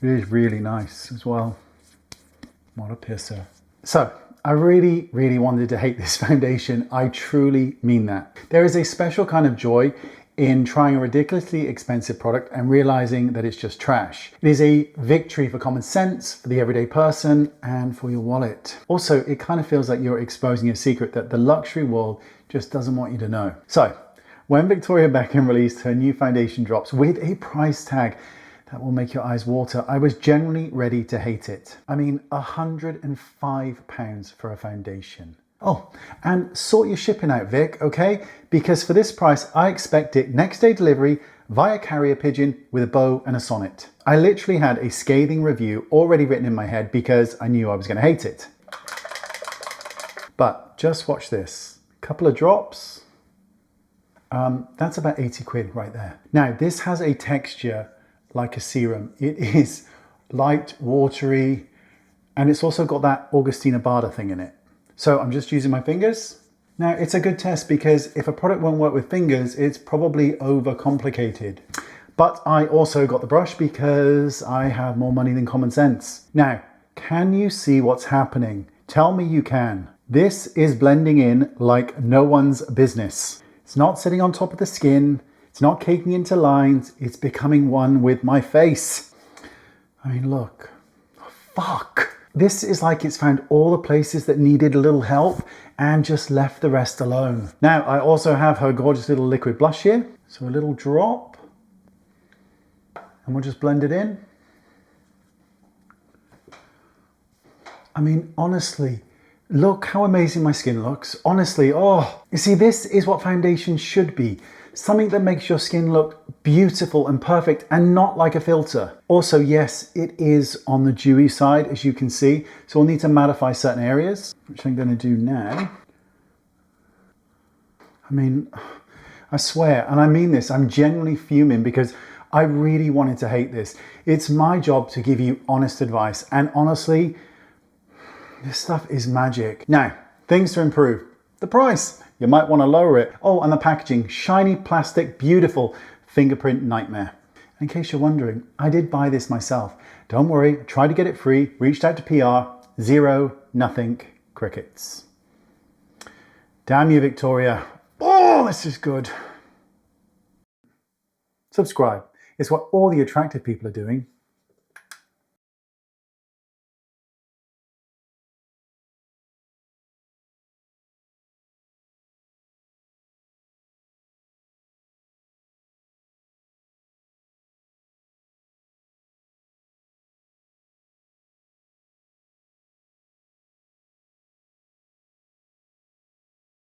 It is really nice as well. What a pisser. So, I really, really wanted to hate this foundation. I truly mean that. There is a special kind of joy in trying a ridiculously expensive product and realizing that it's just trash. It is a victory for common sense, for the everyday person, and for your wallet. Also, it kind of feels like you're exposing a secret that the luxury world just doesn't want you to know. So, when Victoria Beckham released her new foundation drops with a price tag that will make your eyes water, I was genuinely ready to hate it. I mean, £105 for a foundation. Oh, and sort your shipping out, Vic, okay? Because for this price, I expect it next day delivery via carrier pigeon with a bow and a sonnet. I literally had a scathing review already written in my head because I knew I was going to hate it. But just watch this. Couple of drops. That's about 80 quid right there. Now, this has a texture like a serum. It is light, watery, and it's also got that Augustina Bader thing in it. So I'm just using my fingers. Now, it's a good test because if a product won't work with fingers, it's probably overcomplicated. But I also got the brush because I have more money than common sense. Now, can you see what's happening? Tell me you can. This is blending in like no one's business. It's not sitting on top of the skin. It's not caking into lines. It's becoming one with my face. I mean, look. Fuck. This is like it's found all the places that needed a little help and just left the rest alone. Now, I also have her gorgeous little liquid blush here. So a little drop. And we'll just blend it in. I mean, honestly, look how amazing my skin looks. Honestly, oh. You see, this is what foundation should be. Something that makes your skin look beautiful and perfect and not like a filter. Also, yes, it is on the dewy side, as you can see. So we'll need to mattify certain areas, which I'm going to do now. I mean, I swear, and I mean this, I'm genuinely fuming because I really wanted to hate this. It's my job to give you honest advice. And honestly, this stuff is magic. Now, things to improve. The price. You might want to lower it. Oh, and the packaging. Shiny plastic, beautiful. Fingerprint nightmare. In case you're wondering, I did buy this myself. Don't worry, tried to get it free, reached out to PR, zero, nothing, crickets. Damn you, Victoria. Oh, this is good. Subscribe. It's what all the attractive people are doing.